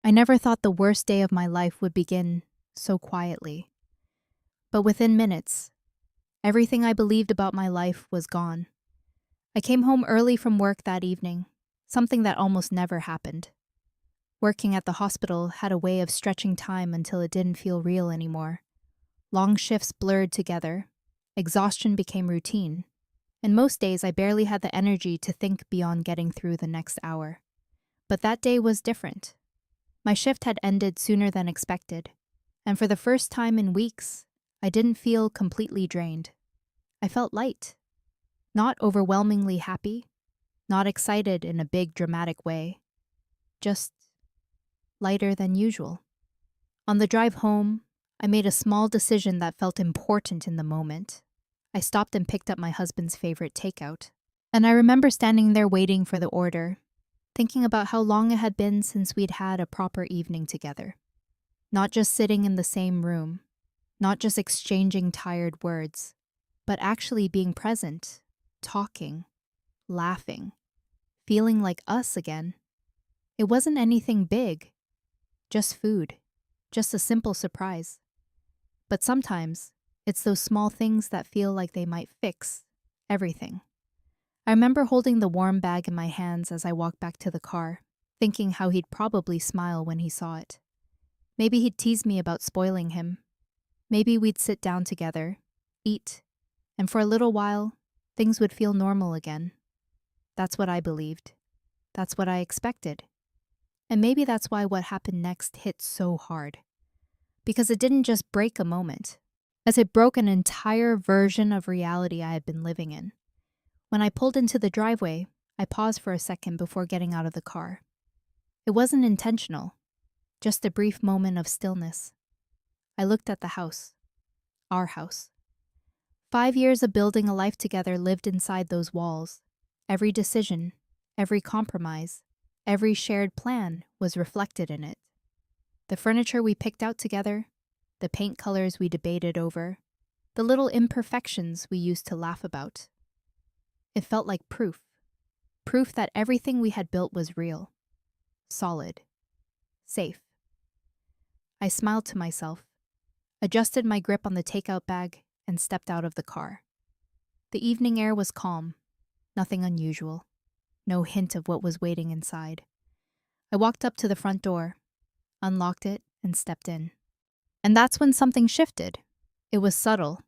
I never thought the worst day of my life would begin so quietly. But within minutes, everything I believed about my life was gone. I came home early from work that evening, something that almost never happened. Working at the hospital had a way of stretching time until it didn't feel real anymore. Long shifts blurred together, exhaustion became routine, and most days I barely had the energy to think beyond getting through the next hour. But that day was different. My shift had ended sooner than expected, and for the first time in weeks, I didn't feel completely drained. I felt light. Not overwhelmingly happy, not excited in a big dramatic way, just lighter than usual. On the drive home, I made a small decision that felt important in the moment. I stopped and picked up my husband's favorite takeout. And I remember standing there waiting for the order, thinking about how long it had been since we'd had a proper evening together. Not just sitting in the same room, not just exchanging tired words, but actually being present, talking, laughing, feeling like us again. It wasn't anything big, just food, just a simple surprise. But sometimes, it's those small things that feel like they might fix everything. I remember holding the warm bag in my hands as I walked back to the car, thinking how he'd probably smile when he saw it. Maybe he'd tease me about spoiling him. Maybe we'd sit down together, eat, and for a little while, things would feel normal again. That's what I believed. That's what I expected. And maybe that's why what happened next hit so hard. Because it didn't just break a moment, as it broke an entire version of reality I had been living in. When I pulled into the driveway, I paused for a second before getting out of the car. It wasn't intentional, just a brief moment of stillness. I looked at the house, our house. 5 years of building a life together lived inside those walls. Every decision, every compromise, every shared plan was reflected in it. The furniture we picked out together, the paint colors we debated over, the little imperfections we used to laugh about. It felt like proof that everything we had built was real, solid, safe. I smiled to myself, adjusted my grip on the takeout bag, and stepped out of the car. The evening air was calm, nothing unusual, no hint of what was waiting inside. I walked up to the front door, unlocked it, and stepped in. And that's when something shifted. It was subtle.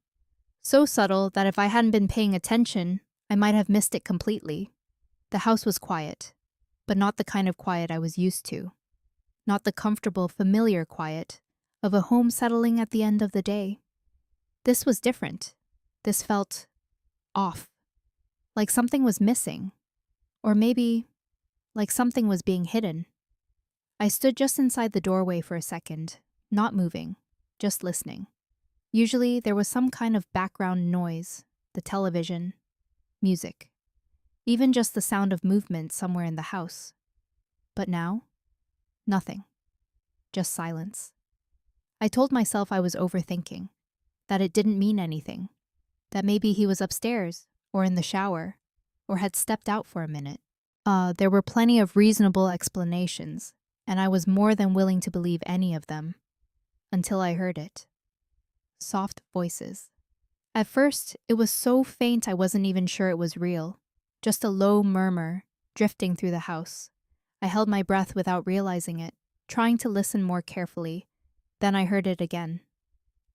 So subtle that if I hadn't been paying attention, I might have missed it completely. The house was quiet, but not the kind of quiet I was used to. Not the comfortable, familiar quiet of a home settling at the end of the day. This was different. This felt off. Like something was missing. Or maybe like something was being hidden. I stood just inside the doorway for a second, not moving, just listening. Usually there was some kind of background noise, the television, music, even just the sound of movement somewhere in the house. But now, nothing, just silence. I told myself I was overthinking, that it didn't mean anything, that maybe he was upstairs or in the shower or had stepped out for a minute. There were plenty of reasonable explanations, and I was more than willing to believe any of them, until I heard it. Soft voices. At first, it was so faint I wasn't even sure it was real, just a low murmur drifting through the house. I held my breath without realizing it, trying to listen more carefully. Then I heard it again.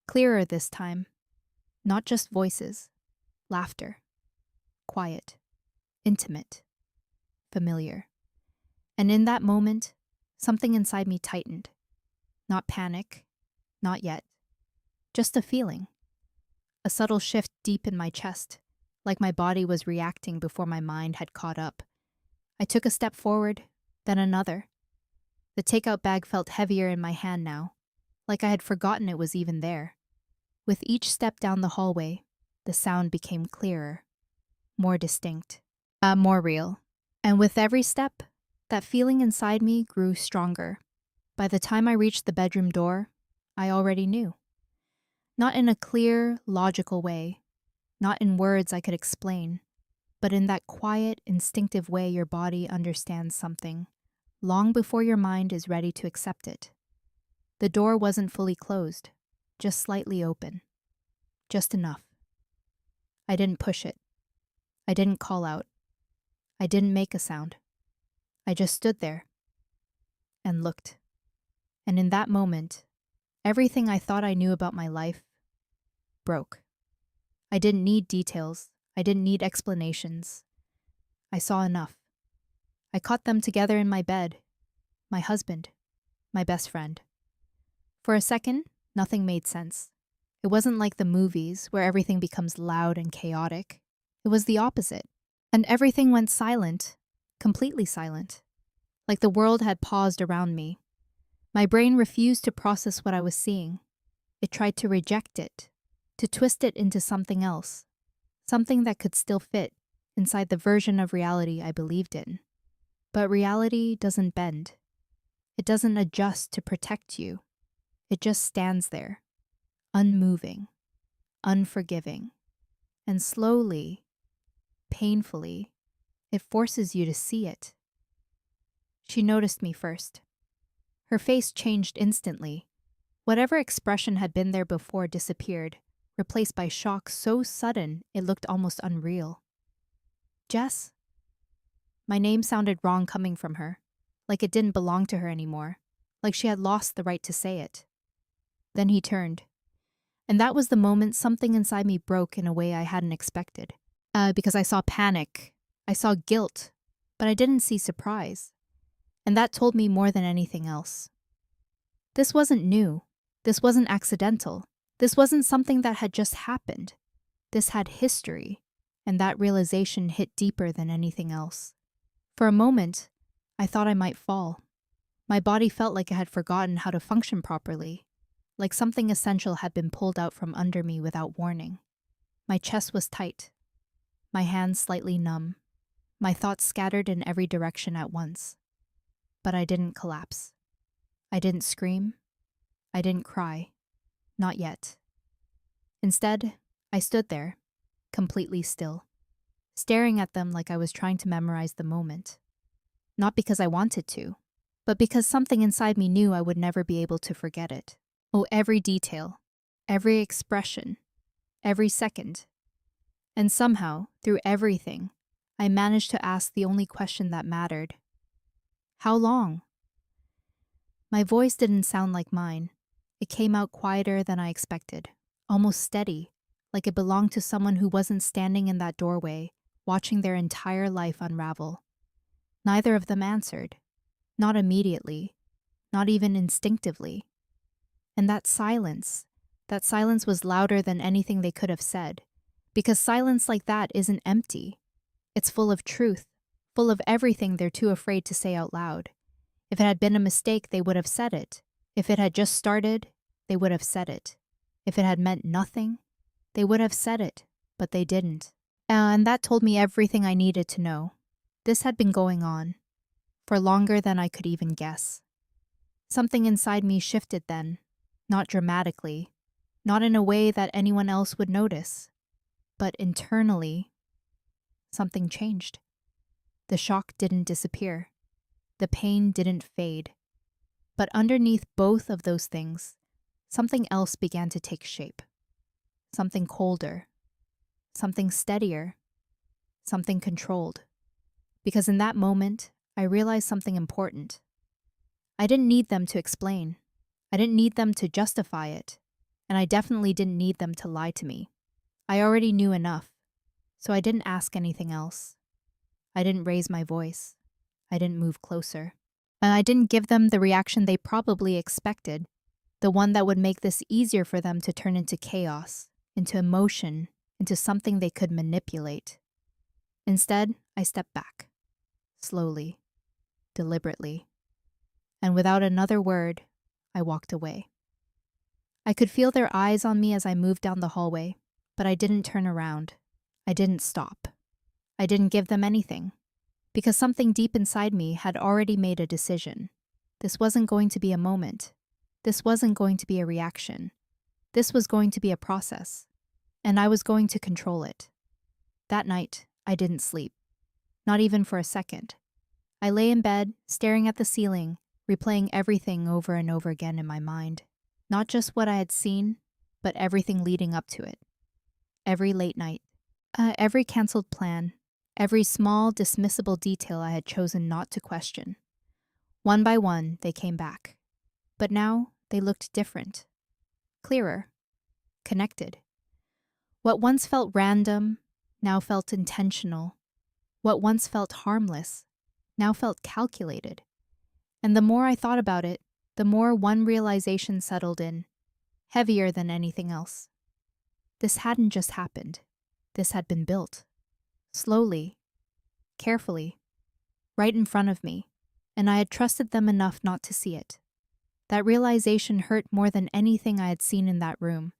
Clearer this time. Not just voices. Laughter. Quiet. Intimate. Familiar. And in that moment, something inside me tightened. Not panic. Not yet. Just a feeling. A subtle shift deep in my chest, like my body was reacting before my mind had caught up. I took a step forward, then another. The takeout bag felt heavier in my hand now, like I had forgotten it was even there. With each step down the hallway, the sound became clearer, more distinct, more real. And with every step, that feeling inside me grew stronger. By the time I reached the bedroom door, I already knew. Not in a clear, logical way, not in words I could explain, but in that quiet, instinctive way your body understands something, long before your mind is ready to accept it. The door wasn't fully closed, just slightly open. Just enough. I didn't push it. I didn't call out. I didn't make a sound. I just stood there and looked. And in that moment, everything I thought I knew about my life broke. I didn't need details. I didn't need explanations. I saw enough. I caught them together in my bed. My husband. My best friend. For a second, nothing made sense. It wasn't like the movies where everything becomes loud and chaotic. It was the opposite. And everything went silent, completely silent. Like the world had paused around me. My brain refused to process what I was seeing. It tried to reject it, to twist it into something else, something that could still fit inside the version of reality I believed in. But reality doesn't bend. It doesn't adjust to protect you. It just stands there, unmoving, unforgiving, and slowly, painfully, it forces you to see it. She noticed me first. Her face changed instantly. Whatever expression had been there before disappeared, replaced by shock so sudden it looked almost unreal. Jess? My name sounded wrong coming from her, like it didn't belong to her anymore, like she had lost the right to say it. Then he turned. And that was the moment something inside me broke in a way I hadn't expected. Because I saw panic, I saw guilt, but I didn't see surprise. And that told me more than anything else. This wasn't new. This wasn't accidental. This wasn't something that had just happened. This had history, and that realization hit deeper than anything else. For a moment, I thought I might fall. My body felt like it had forgotten how to function properly, like something essential had been pulled out from under me without warning. My chest was tight, my hands slightly numb, my thoughts scattered in every direction at once. But I didn't collapse. I didn't scream. I didn't cry. Not yet. Instead, I stood there, completely still, staring at them like I was trying to memorize the moment. Not because I wanted to, but because something inside me knew I would never be able to forget it. Oh, every detail, every expression, every second. And somehow, through everything, I managed to ask the only question that mattered. How long? My voice didn't sound like mine. It came out quieter than I expected, almost steady, like it belonged to someone who wasn't standing in that doorway, watching their entire life unravel. Neither of them answered. Not immediately, not even instinctively. And that silence was louder than anything they could have said, because silence like that isn't empty. It's full of truth, full of everything they're too afraid to say out loud. If it had been a mistake, they would have said it. If it had just started, they would have said it. If it had meant nothing, they would have said it, but they didn't. And that told me everything I needed to know. This had been going on for longer than I could even guess. Something inside me shifted then, not dramatically, not in a way that anyone else would notice, but internally, something changed. The shock didn't disappear. The pain didn't fade. But underneath both of those things, something else began to take shape. Something colder, something steadier, something controlled. Because in that moment, I realized something important. I didn't need them to explain. I didn't need them to justify it. And I definitely didn't need them to lie to me. I already knew enough, so I didn't ask anything else. I didn't raise my voice. I didn't move closer. And I didn't give them the reaction they probably expected, the one that would make this easier for them to turn into chaos, into emotion, into something they could manipulate. Instead, I stepped back, slowly, deliberately, and without another word, I walked away. I could feel their eyes on me as I moved down the hallway, but I didn't turn around. I didn't stop. I didn't give them anything, because something deep inside me had already made a decision. This wasn't going to be a moment. This wasn't going to be a reaction. This was going to be a process, and I was going to control it. That night, I didn't sleep, not even for a second. I lay in bed, staring at the ceiling, replaying everything over and over again in my mind. Not just what I had seen, but everything leading up to it. Every late night, every canceled plan, every small, dismissible detail I had chosen not to question. One by one, they came back. But now, they looked different. Clearer. Connected. What once felt random, now felt intentional. What once felt harmless, now felt calculated. And the more I thought about it, the more one realization settled in, heavier than anything else. This hadn't just happened. This had been built. Slowly, carefully, right in front of me, and I had trusted them enough not to see it. That realization hurt more than anything I had seen in that room,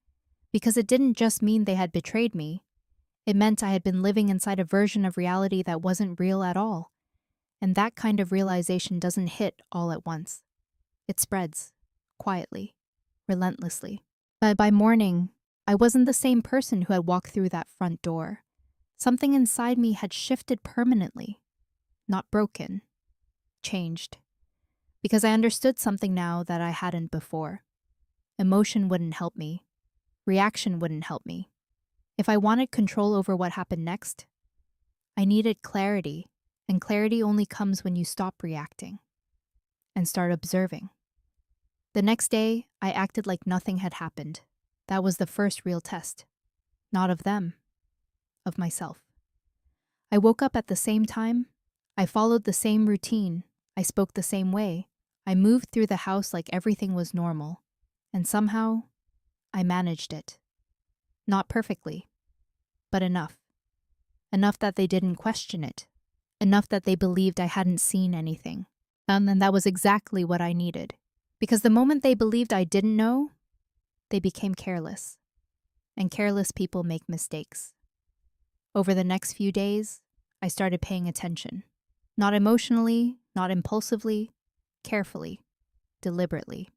because it didn't just mean they had betrayed me. It meant I had been living inside a version of reality that wasn't real at all. And that kind of realization doesn't hit all at once. It spreads, quietly, relentlessly. But by morning, I wasn't the same person who had walked through that front door. Something inside me had shifted permanently. Not broken. Changed. Because I understood something now that I hadn't before. Emotion wouldn't help me. Reaction wouldn't help me. If I wanted control over what happened next, I needed clarity, and clarity only comes when you stop reacting and start observing. The next day, I acted like nothing had happened. That was the first real test. Not of them, of myself. I woke up at the same time. I followed the same routine. I spoke the same way. I moved through the house like everything was normal. And somehow, I managed it. Not perfectly, but enough. Enough that they didn't question it. Enough that they believed I hadn't seen anything. And that was exactly what I needed. Because the moment they believed I didn't know, they became careless. And careless people make mistakes. Over the next few days, I started paying attention. Not emotionally, not impulsively, carefully, deliberately.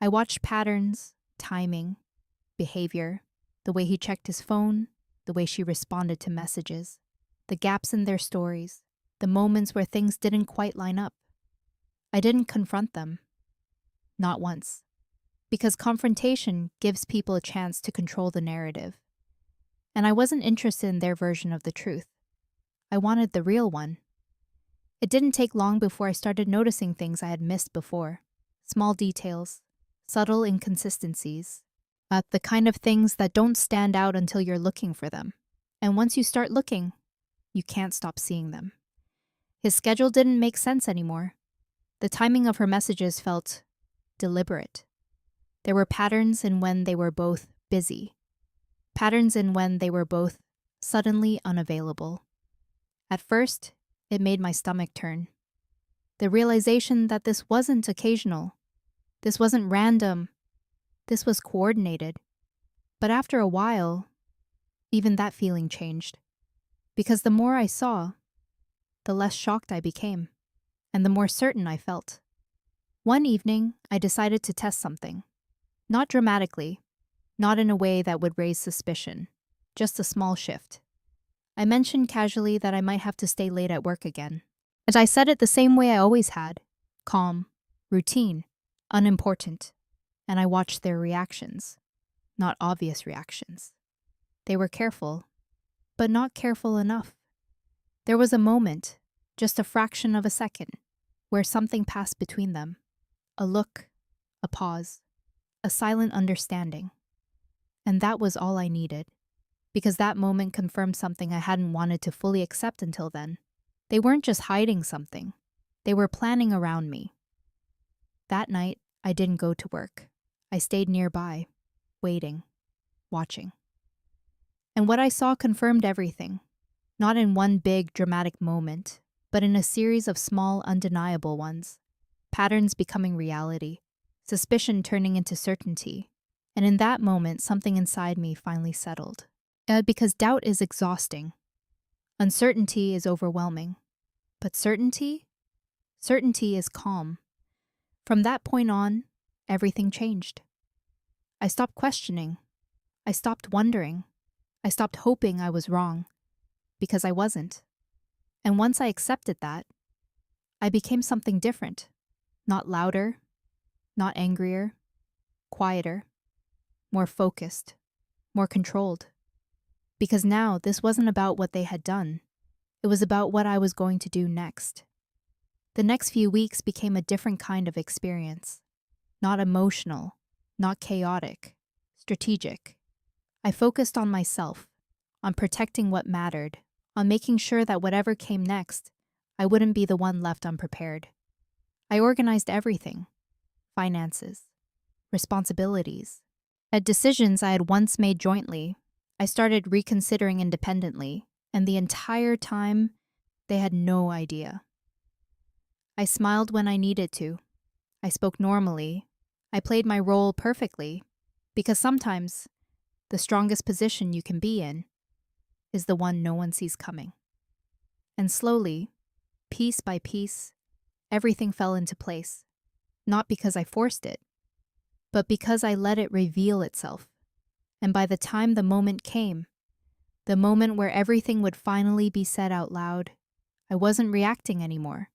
I watched patterns, timing, behavior, the way he checked his phone, the way she responded to messages, the gaps in their stories, the moments where things didn't quite line up. I didn't confront them. Not once. Because confrontation gives people a chance to control the narrative. And I wasn't interested in their version of the truth. I wanted the real one. It didn't take long before I started noticing things I had missed before. Small details, subtle inconsistencies, the kind of things that don't stand out until you're looking for them. And once you start looking, you can't stop seeing them. His schedule didn't make sense anymore. The timing of her messages felt deliberate. There were patterns in when they were both busy. Patterns in when they were both suddenly unavailable. At first, it made my stomach turn. The realization that this wasn't occasional. This wasn't random. This was coordinated. But after a while, even that feeling changed. Because the more I saw, the less shocked I became, and the more certain I felt. One evening, I decided to test something. Not dramatically, not in a way that would raise suspicion, just a small shift. I mentioned casually that I might have to stay late at work again. And I said it the same way I always had, calm, routine, unimportant. And I watched their reactions, not obvious reactions. They were careful, but not careful enough. There was a moment, just a fraction of a second, where something passed between them. A look, a pause, a silent understanding. And that was all I needed, because that moment confirmed something I hadn't wanted to fully accept until then. They weren't just hiding something. They were planning around me. That night, I didn't go to work. I stayed nearby, waiting, watching. And what I saw confirmed everything, not in one big, dramatic moment, but in a series of small, undeniable ones. Patterns becoming reality, suspicion turning into certainty. And in that moment, something inside me finally settled. Because doubt is exhausting. Uncertainty is overwhelming. But certainty? Certainty is calm. From that point on, everything changed. I stopped questioning. I stopped wondering. I stopped hoping I was wrong. Because I wasn't. And once I accepted that, I became something different. Not louder, not angrier, quieter, more focused, more controlled. Because now this wasn't about what they had done. It was about what I was going to do next. The next few weeks became a different kind of experience. Not emotional, not chaotic, strategic. I focused on myself, on protecting what mattered, on making sure that whatever came next, I wouldn't be the one left unprepared. I organized everything: finances, responsibilities, decisions I had once made jointly. I started reconsidering independently, and the entire time, they had no idea. I smiled when I needed to. I spoke normally. I played my role perfectly, because sometimes the strongest position you can be in is the one no one sees coming. And slowly, piece by piece, everything fell into place, not because I forced it, but because I let it reveal itself. And by the time the moment came, the moment where everything would finally be said out loud, I wasn't reacting anymore.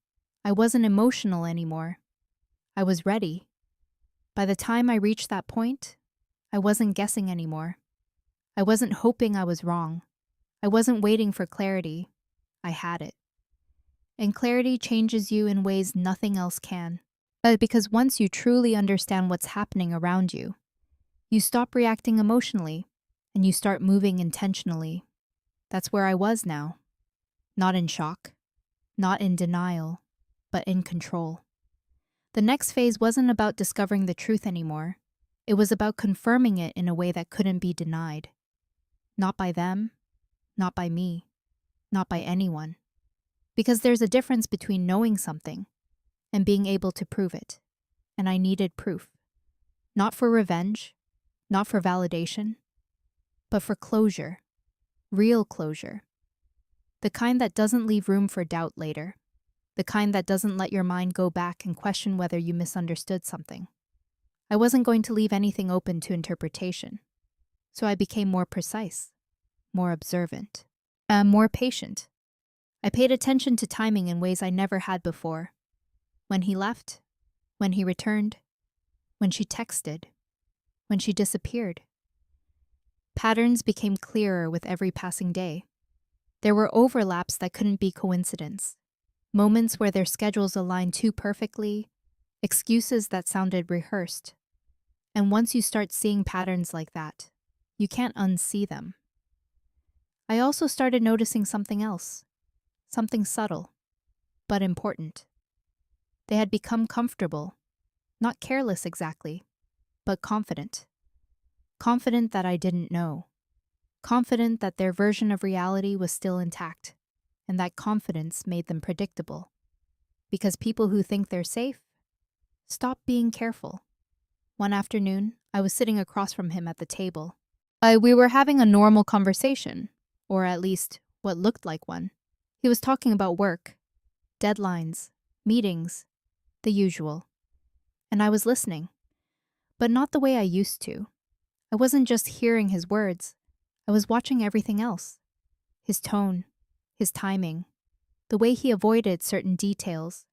I wasn't emotional anymore. I was ready. By the time I reached that point, I wasn't guessing anymore. I wasn't hoping I was wrong. I wasn't waiting for clarity. I had it. And clarity changes you in ways nothing else can. But because once you truly understand what's happening around you, you stop reacting emotionally and you start moving intentionally. That's where I was now. Not in shock, not in denial, but in control. The next phase wasn't about discovering the truth anymore. It was about confirming it in a way that couldn't be denied. Not by them, not by me, not by anyone. Because there's a difference between knowing something and being able to prove it. And I needed proof. Not for revenge, not for validation, but for closure. Real closure. The kind that doesn't leave room for doubt later. The kind that doesn't let your mind go back and question whether you misunderstood something. I wasn't going to leave anything open to interpretation. So I became more precise, more observant, more patient. I paid attention to timing in ways I never had before. When he left, when he returned, when she texted, when she disappeared. Patterns became clearer with every passing day. There were overlaps that couldn't be coincidence. Moments where their schedules aligned too perfectly, excuses that sounded rehearsed. And once you start seeing patterns like that, you can't unsee them. I also started noticing something else, something subtle, but important. They had become comfortable, not careless exactly, but confident. Confident that I didn't know. Confident that their version of reality was still intact, and that confidence made them predictable. Because people who think they're safe stop being careful. One afternoon, I was sitting across from him at the table. We were having a normal conversation, or at least what looked like one. He was talking about work, deadlines, meetings, the usual. And I was listening, but not the way I used to. I wasn't just hearing his words. I was watching everything else. His tone, his timing, the way he avoided certain details,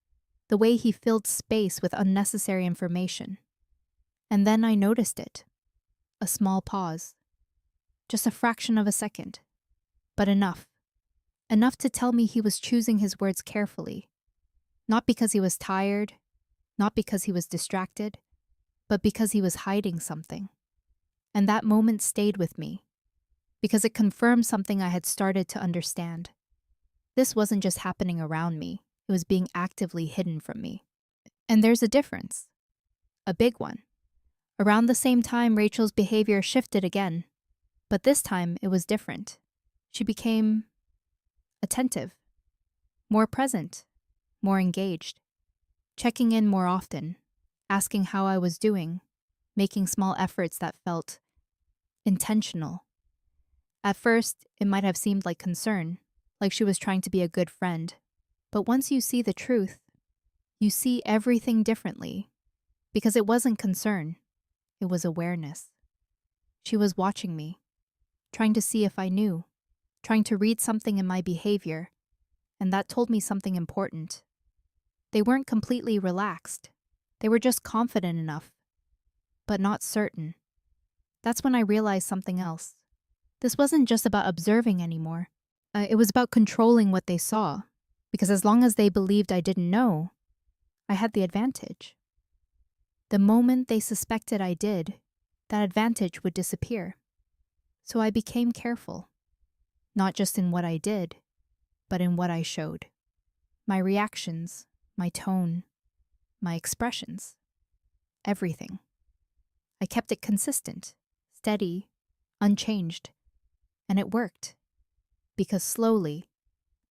the way he filled space with unnecessary information. And then I noticed it. A small pause. Just a fraction of a second. But enough. Enough to tell me he was choosing his words carefully. Not because he was tired, not because he was distracted, but because he was hiding something. And that moment stayed with me, because it confirmed something I had started to understand. This wasn't just happening around me, it was being actively hidden from me. And there's a difference. A big one. Around the same time, Rachel's behavior shifted again, but this time it was different. She became attentive, more present, more engaged, checking in more often, asking how I was doing, making small efforts that felt intentional. At first, it might have seemed like concern, like she was trying to be a good friend. But once you see the truth, you see everything differently, because it wasn't concern, it was awareness. She was watching me, trying to see if I knew, trying to read something in my behavior, and that told me something important. They weren't completely relaxed. They were just confident enough, but not certain. That's when I realized something else. This wasn't just about observing anymore. It was about controlling what they saw, because as long as they believed I didn't know, I had the advantage. The moment they suspected I did, that advantage would disappear. So I became careful, not just in what I did, but in what I showed. My reactions, my tone, my expressions, everything. I kept it consistent, steady, unchanged, and it worked. Because slowly,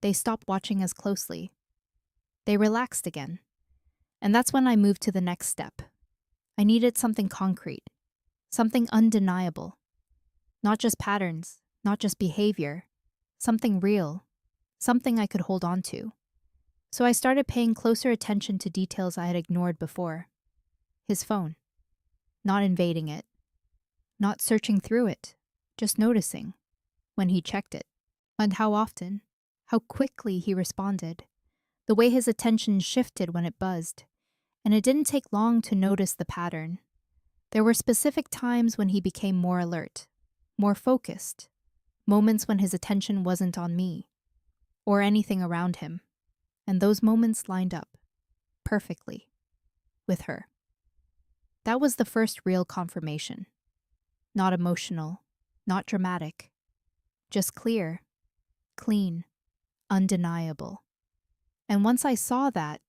they stopped watching as closely. They relaxed again. And that's when I moved to the next step. I needed something concrete, something undeniable. Not just patterns, not just behavior, something real, something I could hold on to. So I started paying closer attention to details I had ignored before. His phone. Not invading it. Not searching through it. Just noticing when he checked it. And how often. How quickly he responded. The way his attention shifted when it buzzed. And it didn't take long to notice the pattern. There were specific times when he became more alert, more focused. Moments when his attention wasn't on me or anything around him. And those moments lined up perfectly with her. That was the first real confirmation. Not emotional, not dramatic, just clear, clean, undeniable. And once I saw that,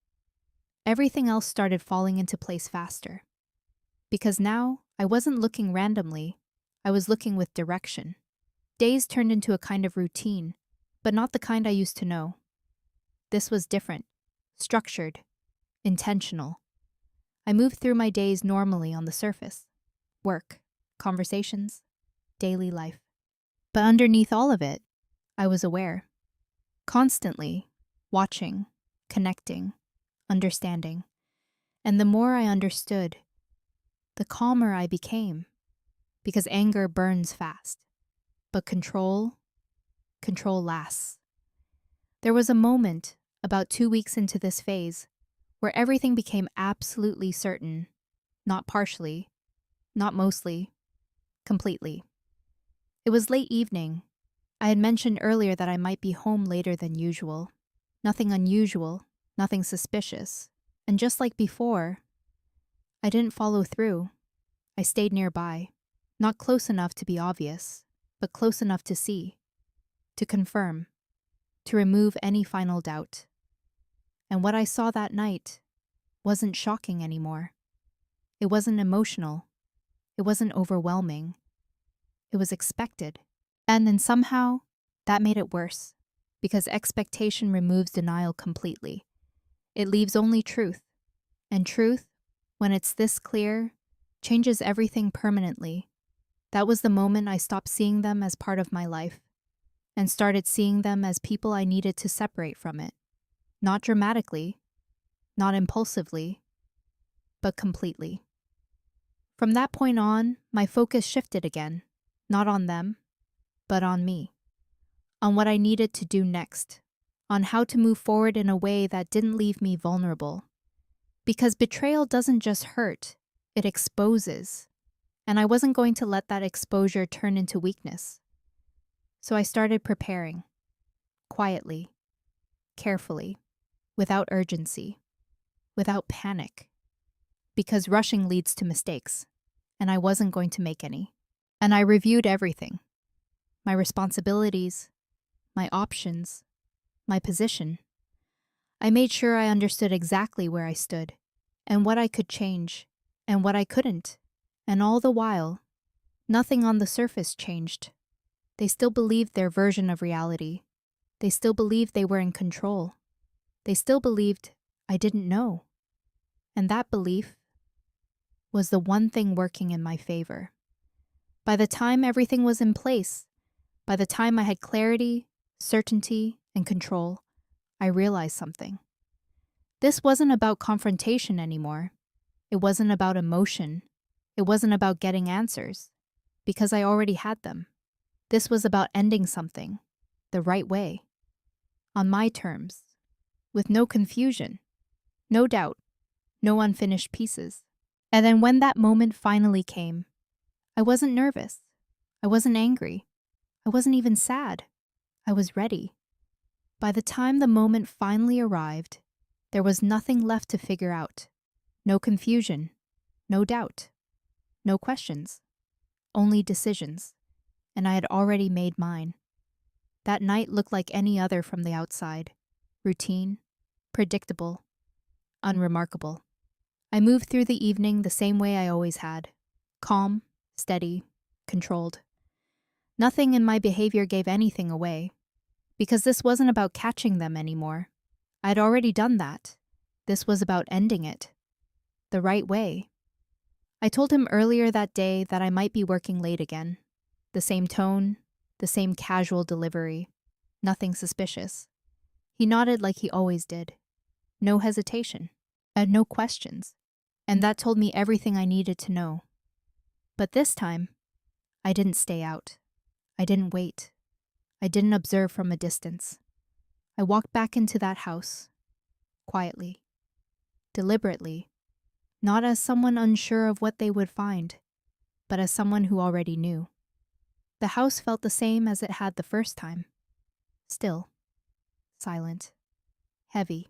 everything else started falling into place faster. Because now I wasn't looking randomly, I was looking with direction. Days turned into a kind of routine, but not the kind I used to know. This was different, structured, intentional. I moved through my days normally on the surface. Work, conversations, daily life. But underneath all of it, I was aware. Constantly, watching, connecting, understanding. And the more I understood, the calmer I became. Because anger burns fast. But control lasts. There was a moment, about 2 weeks into this phase, where everything became absolutely certain. Not partially, not mostly, completely. It was late evening. I had mentioned earlier that I might be home later than usual. Nothing unusual, nothing suspicious. And just like before, I didn't follow through. I stayed nearby, not close enough to be obvious, but close enough to see, to confirm, to remove any final doubt. And what I saw that night wasn't shocking anymore. It wasn't emotional. It wasn't overwhelming. It was expected. And then somehow, that made it worse, because expectation removes denial completely. It leaves only truth. And truth, when it's this clear, changes everything permanently. That was the moment I stopped seeing them as part of my life and started seeing them as people I needed to separate from it. Not dramatically, not impulsively, but completely. From that point on, my focus shifted again, not on them, but on me, on what I needed to do next, on how to move forward in a way that didn't leave me vulnerable. Because betrayal doesn't just hurt, it exposes. And I wasn't going to let that exposure turn into weakness. So I started preparing, quietly, carefully, without urgency, without panic. Because rushing leads to mistakes, and I wasn't going to make any. And I reviewed everything. My responsibilities, my options, my position. I made sure I understood exactly where I stood, and what I could change, and what I couldn't. And all the while, nothing on the surface changed. They still believed their version of reality. They still believed they were in control. They still believed I didn't know. And that belief was the one thing working in my favor. By the time everything was in place, by the time I had clarity, certainty, and control, I realized something. This wasn't about confrontation anymore. It wasn't about emotion. It wasn't about getting answers, because I already had them. This was about ending something, the right way, on my terms, with no confusion, No doubt, no unfinished pieces. And then when that moment finally came, I wasn't nervous. I wasn't angry. I wasn't even sad. I was ready. By the time the moment finally arrived, there was nothing left to figure out. No confusion, no doubt, no questions, only decisions. And I had already made mine. That night looked like any other from the outside. Routine, predictable, unremarkable. I moved through the evening the same way I always had. Calm, steady, controlled. Nothing in my behavior gave anything away, because this wasn't about catching them anymore. I'd already done that. This was about ending it. The right way. I told him earlier that day that I might be working late again. The same tone, the same casual delivery. Nothing suspicious. He nodded like he always did. No hesitation. No questions. And that told me everything I needed to know. But this time, I didn't stay out. I didn't wait. I didn't observe from a distance. I walked back into that house, quietly, deliberately, not as someone unsure of what they would find, but as someone who already knew. The house felt the same as it had the first time. Still, silent, heavy.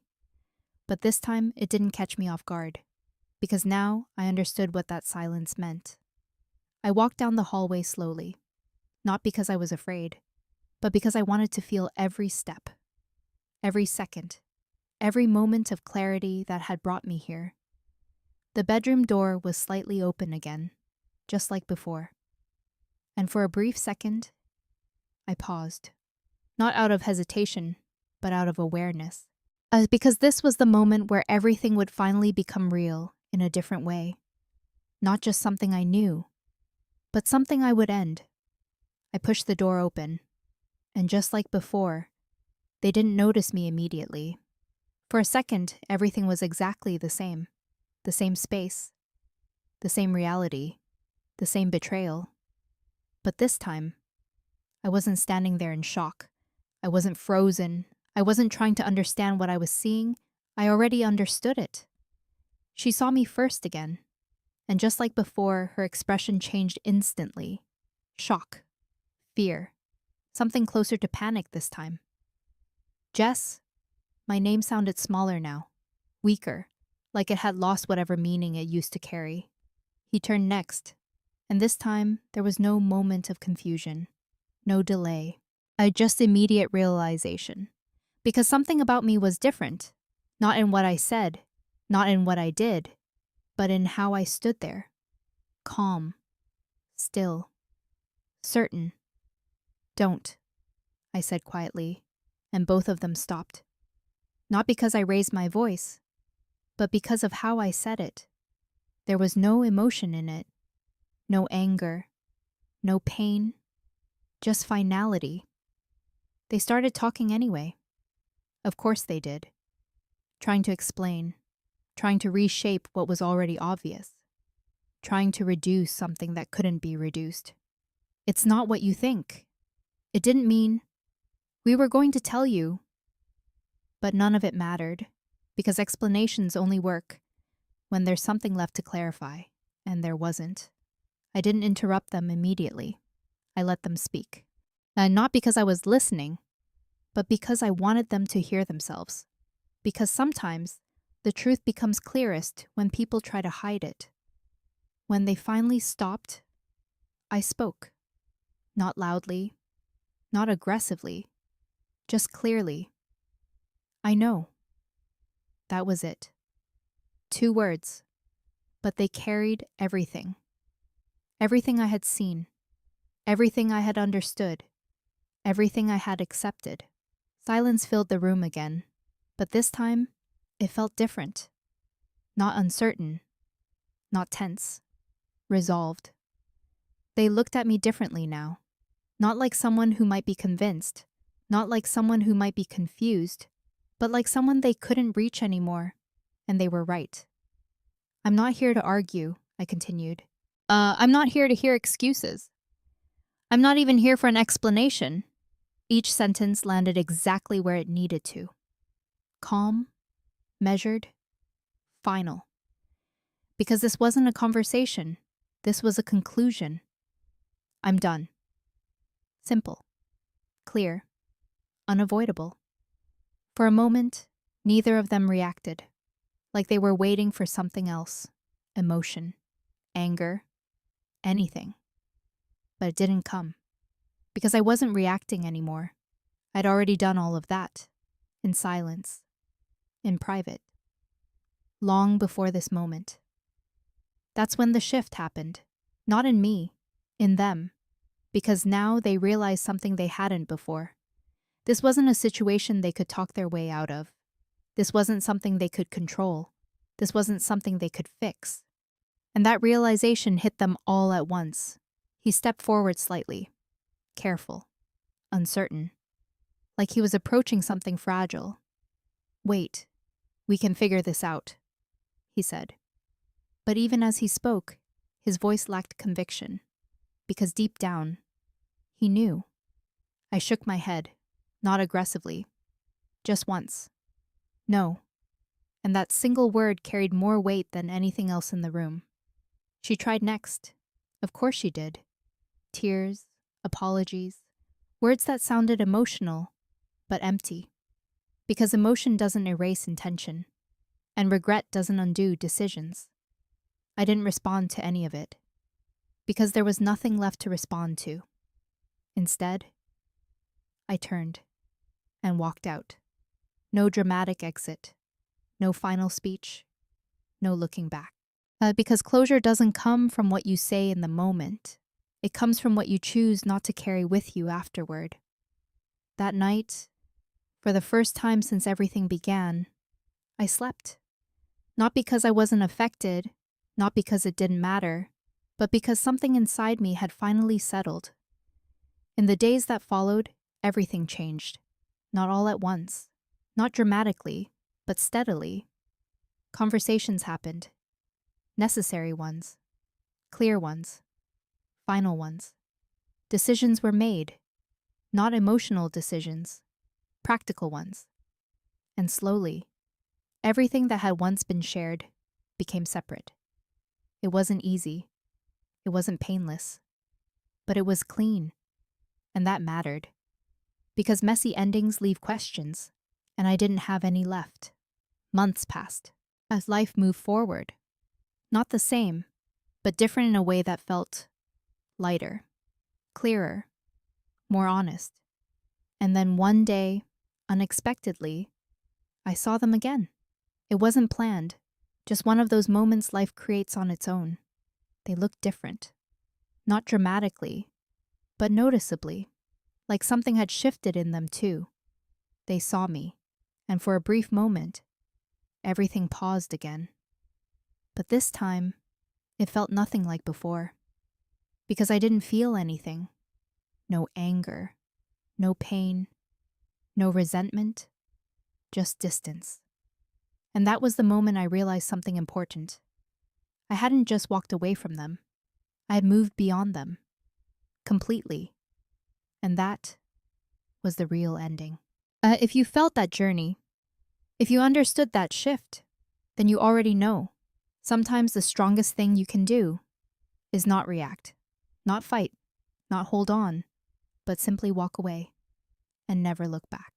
But this time it didn't catch me off guard, because now I understood what that silence meant. I walked down the hallway slowly, not because I was afraid, but because I wanted to feel every step, every second, every moment of clarity that had brought me here. The bedroom door was slightly open again, just like before. And for a brief second, I paused, not out of hesitation, but out of awareness. Because this was the moment where everything would finally become real in a different way. Not just something I knew, but something I would end. I pushed the door open, and just like before, they didn't notice me immediately. For a second, everything was exactly the same space, the same reality, the same betrayal. But this time, I wasn't standing there in shock. I wasn't frozen. I wasn't trying to understand what I was seeing. I already understood it. She saw me first again, and just like before, her expression changed instantly. Shock, fear, something closer to panic this time. Jess, my name sounded smaller now, weaker, like it had lost whatever meaning it used to carry. He turned next, and this time there was no moment of confusion, no delay, just immediate realization. Because something about me was different, not in what I said, not in what I did, but in how I stood there. Calm, still, certain. Don't, I said quietly, and both of them stopped. Not because I raised my voice, but because of how I said it. There was no emotion in it, no anger, no pain, just finality. They started talking anyway. Of course they did. Trying to explain, trying to reshape what was already obvious, trying to reduce something that couldn't be reduced. It's not what you think. It didn't mean, we were going to tell you. But none of it mattered, because explanations only work when there's something left to clarify, and there wasn't. I didn't interrupt them immediately. I let them speak. And not because I was listening, but because I wanted them to hear themselves. Because sometimes the truth becomes clearest when people try to hide it. When they finally stopped, I spoke. Not loudly, not aggressively, just clearly. I know. That was it. 2 words, but they carried everything. Everything I had seen, everything I had understood, everything I had accepted. Silence filled the room again, but this time, it felt different. Not uncertain, not tense, resolved. They looked at me differently now. Not like someone who might be convinced, not like someone who might be confused, but like someone they couldn't reach anymore, and they were right. I'm not here to argue, I continued. I'm not here to hear excuses. I'm not even here for an explanation. Each sentence landed exactly where it needed to. Calm, measured, Final. Because this wasn't a conversation. This was a conclusion. I'm done. Simple. Clear. Unavoidable. For a moment, neither of them reacted, like they were waiting for something else. Emotion. Anger. Anything. But it didn't come. Because I wasn't reacting anymore. I'd already done all of that. In silence. In private. Long before this moment. That's when the shift happened. Not in me. In them. Because now they realized something they hadn't before. This wasn't a situation they could talk their way out of. This wasn't something they could control. This wasn't something they could fix. And that realization hit them all at once. He stepped forward slightly. Careful. Uncertain. Like he was approaching something fragile. Wait. We can figure this out, he said. But even as he spoke, his voice lacked conviction. Because deep down, he knew. I shook my head, not aggressively. Just once. No. And that single word carried more weight than anything else in the room. She tried next. Of course she did. Tears, apologies, words that sounded emotional, but empty. Because emotion doesn't erase intention, and regret doesn't undo decisions. I didn't respond to any of it, because there was nothing left to respond to. Instead, I turned and walked out. No dramatic exit, no final speech, no looking back. Because closure doesn't come from what you say in the moment. It comes from what you choose not to carry with you afterward. That night, for the first time since everything began, I slept. Not because I wasn't affected, not because it didn't matter, but because something inside me had finally settled. In the days that followed, everything changed. Not all at once. Not dramatically, but steadily. Conversations happened. Necessary ones. Clear ones. Final ones. Decisions were made. Not emotional decisions. Practical ones. And slowly, everything that had once been shared became separate. It wasn't easy. It wasn't painless. But it was clean. And that mattered. Because messy endings leave questions, and I didn't have any left. Months passed. As life moved forward. Not the same, but different in a way that felt lighter, clearer, more honest. And then one day, unexpectedly, I saw them again. It wasn't planned, just one of those moments life creates on its own. They looked different. Not dramatically, but noticeably, like something had shifted in them too. They saw me, and for a brief moment, everything paused again. But this time, it felt nothing like before. Because I didn't feel anything. No anger, no pain, no resentment, just distance. And that was the moment I realized something important. I hadn't just walked away from them. I had moved beyond them. Completely. And that was the real ending. If you felt that journey, if you understood that shift, then you already know. Sometimes the strongest thing you can do is not react, not fight, not hold on, but simply walk away and never look back.